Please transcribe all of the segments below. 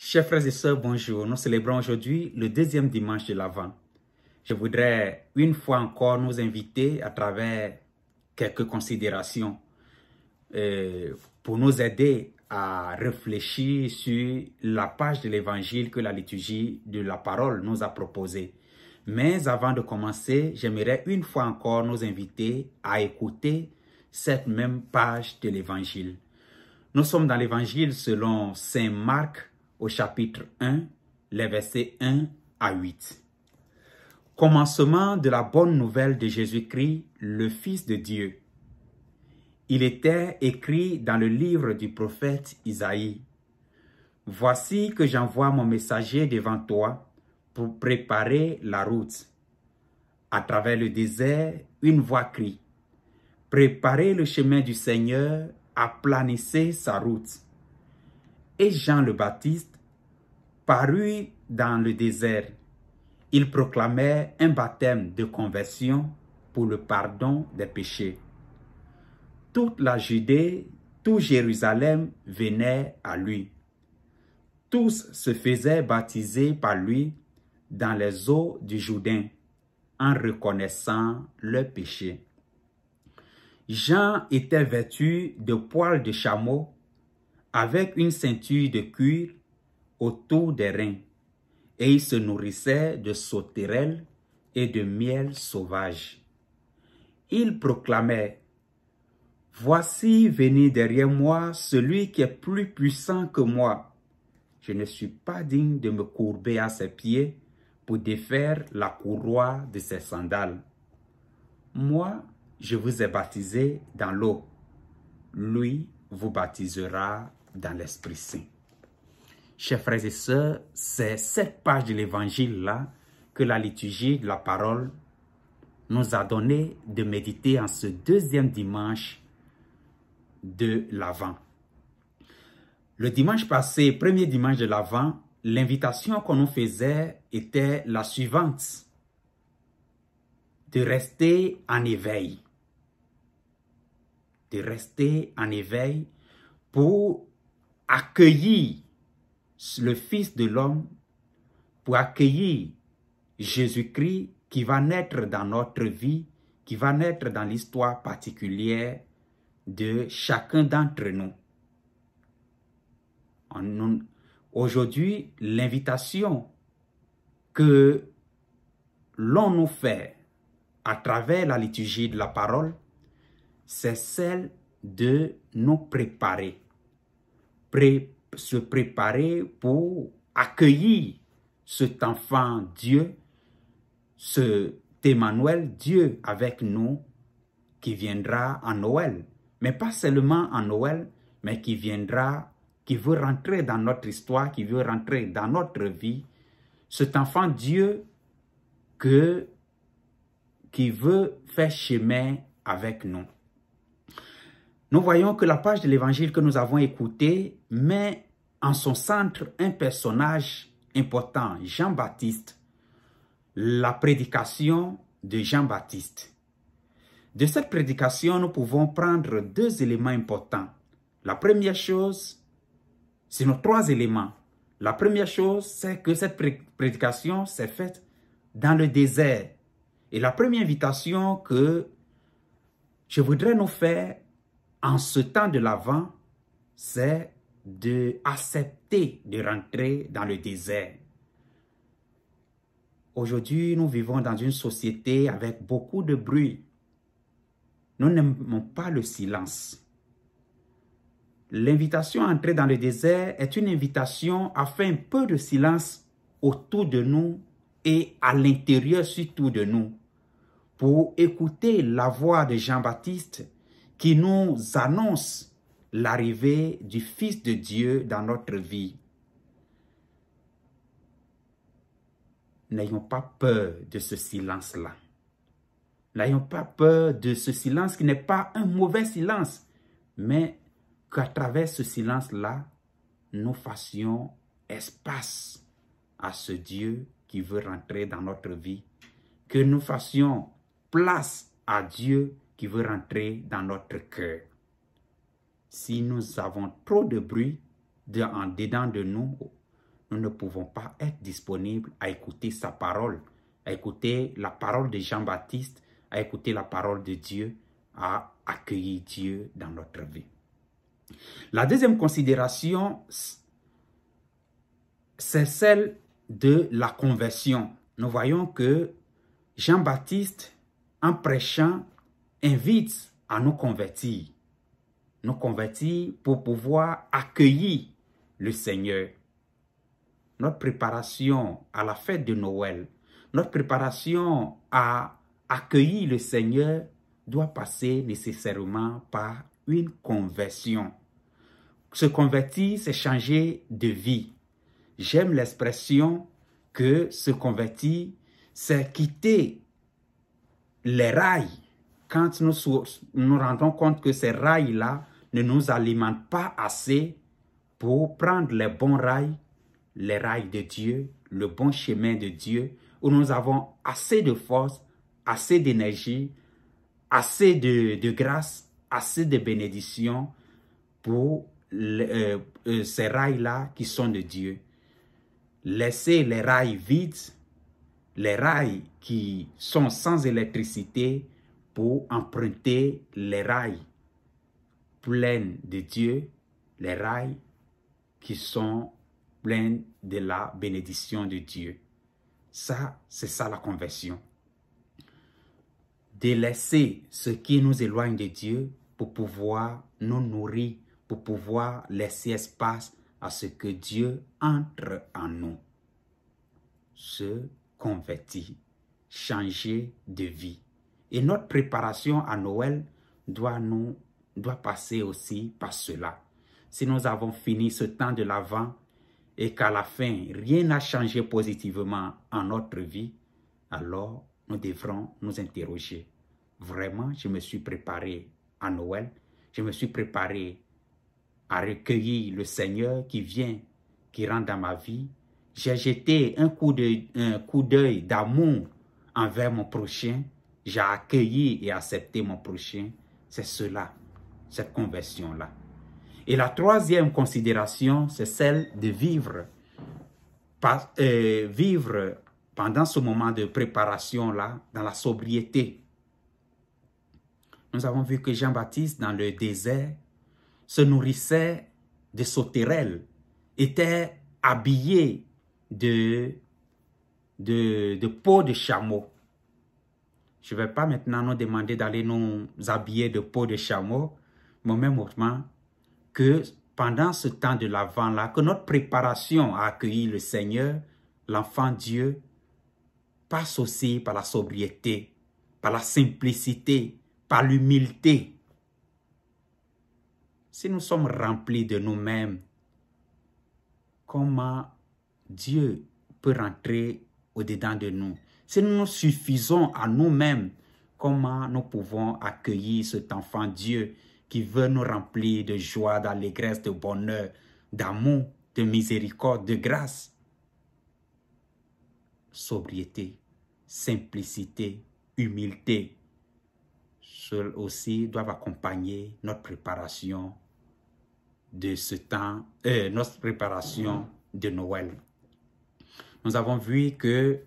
Chers frères et sœurs, bonjour. Nous célébrons aujourd'hui le deuxième dimanche de l'Avent. Je voudrais une fois encore nous inviter à travers quelques considérations pour nous aider à réfléchir sur la page de l'Évangile que la liturgie de la parole nous a proposée. Mais avant de commencer, j'aimerais une fois encore nous inviter à écouter cette même page de l'Évangile. Nous sommes dans l'Évangile selon Saint Marc au chapitre 1, les versets 1 à 8. Commencement de la bonne nouvelle de Jésus-Christ, le Fils de Dieu. Il était écrit dans le livre du prophète Isaïe. « Voici que j'envoie mon messager devant toi pour préparer la route. À travers le désert, une voix crie. Préparez le chemin du Seigneur, aplanissez sa route. » Et Jean le Baptiste parut dans le désert. Il proclamait un baptême de conversion pour le pardon des péchés. Toute la Judée, tout Jérusalem venait à lui. Tous se faisaient baptiser par lui dans les eaux du Jourdain en reconnaissant leurs péchés. Jean était vêtu de poils de chameau avec une ceinture de cuir autour des reins, et il se nourrissait de sauterelles et de miel sauvage. Il proclamait: « Voici venir derrière moi celui qui est plus puissant que moi. Je ne suis pas digne de me courber à ses pieds pour défaire la courroie de ses sandales. Moi, je vous ai baptisé dans l'eau. Lui vous baptisera dans l'Esprit Saint. » Chers frères et sœurs, c'est cette page de l'Évangile-là que la liturgie de la parole nous a donné de méditer en ce deuxième dimanche de l'Avent. Le dimanche passé, premier dimanche de l'Avent, l'invitation qu'on nous faisait était la suivante: de rester en éveil. De rester en éveil pour accueillir le Fils de l'homme, pour accueillir Jésus-Christ qui va naître dans notre vie, qui va naître dans l'histoire particulière de chacun d'entre nous. Aujourd'hui, l'invitation que l'on nous fait à travers la liturgie de la parole, c'est celle de nous préparer. Se préparer pour accueillir cet enfant Dieu, cet Emmanuel, Dieu avec nous, qui viendra en Noël. Mais pas seulement en Noël, mais qui viendra, qui veut rentrer dans notre histoire, qui veut rentrer dans notre vie. Cet enfant Dieu qui veut faire chemin avec nous. Nous voyons que la page de l'Évangile que nous avons écoutée met en son centre un personnage important, Jean-Baptiste, la prédication de Jean-Baptiste. De cette prédication, nous pouvons prendre deux éléments importants. La première chose, c'est nos trois éléments. La première chose, c'est que cette prédication s'est faite dans le désert. Et la première invitation que je voudrais nous faire en ce temps de l'Avent, c'est d'accepter de rentrer dans le désert. Aujourd'hui, nous vivons dans une société avec beaucoup de bruit. Nous n'aimons pas le silence. L'invitation à entrer dans le désert est une invitation à faire un peu de silence autour de nous et à l'intérieur surtout de nous, pour écouter la voix de Jean-Baptiste qui nous annonce l'arrivée du Fils de Dieu dans notre vie. N'ayons pas peur de ce silence-là. N'ayons pas peur de ce silence qui n'est pas un mauvais silence, mais qu'à travers ce silence-là, nous fassions espace à ce Dieu qui veut rentrer dans notre vie, que nous fassions place à Dieu qui veut rentrer dans notre cœur. Si nous avons trop de bruit dedans de nous, nous ne pouvons pas être disponibles à écouter sa parole, à écouter la parole de Jean-Baptiste, à écouter la parole de Dieu, à accueillir Dieu dans notre vie. La deuxième considération, c'est celle de la conversion. Nous voyons que Jean-Baptiste, en prêchant, invite à nous convertir pour pouvoir accueillir le Seigneur. Notre préparation à la fête de Noël, notre préparation à accueillir le Seigneur doit passer nécessairement par une conversion. Se convertir, c'est changer de vie. J'aime l'expression que se convertir, c'est quitter les rails. Quand nous rendons compte que ces rails-là ne nous alimentent pas assez pour prendre les bons rails de Dieu, le bon chemin de Dieu, où nous avons assez de force, assez d'énergie, assez de grâce, assez de bénédiction pour ces rails-là qui sont de Dieu. Laisser les rails vides, les rails qui sont sans électricité, pour emprunter les rails pleins de Dieu, les rails qui sont pleins de la bénédiction de Dieu. Ça, c'est ça la conversion. Délaisser ce qui nous éloigne de Dieu pour pouvoir nous nourrir, pour pouvoir laisser espace à ce que Dieu entre en nous. Se convertir, changer de vie. Et notre préparation à Noël doit passer aussi par cela. Si nous avons fini ce temps de l'Avent et qu'à la fin, rien n'a changé positivement en notre vie, alors nous devrons nous interroger. Vraiment, je me suis préparé à Noël, je me suis préparé à recueillir le Seigneur qui vient, qui rentre dans ma vie. J'ai jeté un coup d'œil d'amour envers mon prochain. J'ai accueilli et accepté mon prochain. C'est cela, cette conversion-là. Et la troisième considération, c'est celle de vivre pendant ce moment de préparation-là, dans la sobriété. Nous avons vu que Jean-Baptiste, dans le désert, se nourrissait de sauterelles, était habillé de peau de chameau. Je ne vais pas maintenant nous demander d'aller nous habiller de peau de chameau, mais même autrement que pendant ce temps de l'Avent-là, que notre préparation à accueillir le Seigneur, l'enfant Dieu, passe aussi par la sobriété, par la simplicité, par l'humilité. Si nous sommes remplis de nous-mêmes, comment Dieu peut rentrer au-dedans de nous? Si nous nous suffisons à nous-mêmes, comment nous pouvons accueillir cet enfant Dieu qui veut nous remplir de joie, d'allégresse, de bonheur, d'amour, de miséricorde, de grâce? Sobriété, simplicité, humilité, ceux aussi doivent accompagner notre préparation de ce temps, notre préparation de Noël. Nous avons vu que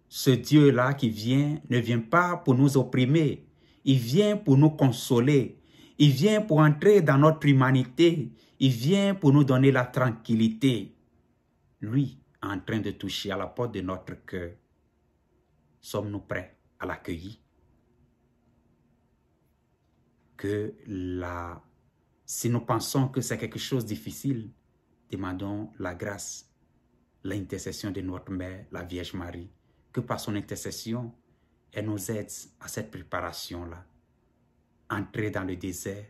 ce Dieu-là qui vient ne vient pas pour nous opprimer, il vient pour nous consoler, il vient pour entrer dans notre humanité, il vient pour nous donner la tranquillité. Lui est en train de toucher à la porte de notre cœur. Sommes-nous prêts à l'accueillir? Si nous pensons que c'est quelque chose de difficile, demandons la grâce, l'intercession de notre Mère, la Vierge Marie, que par son intercession, elle nous aide à cette préparation-là. Entrer dans le désert,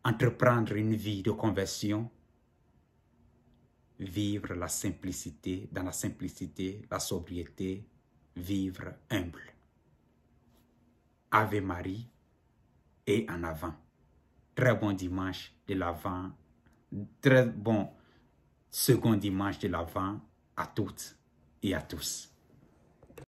entreprendre une vie de conversion, vivre la simplicité, dans la simplicité, la sobriété, vivre humble. Ave Marie et en avant. Très bon dimanche de l'Avent, très bon second dimanche de l'Avent à toutes et à tous.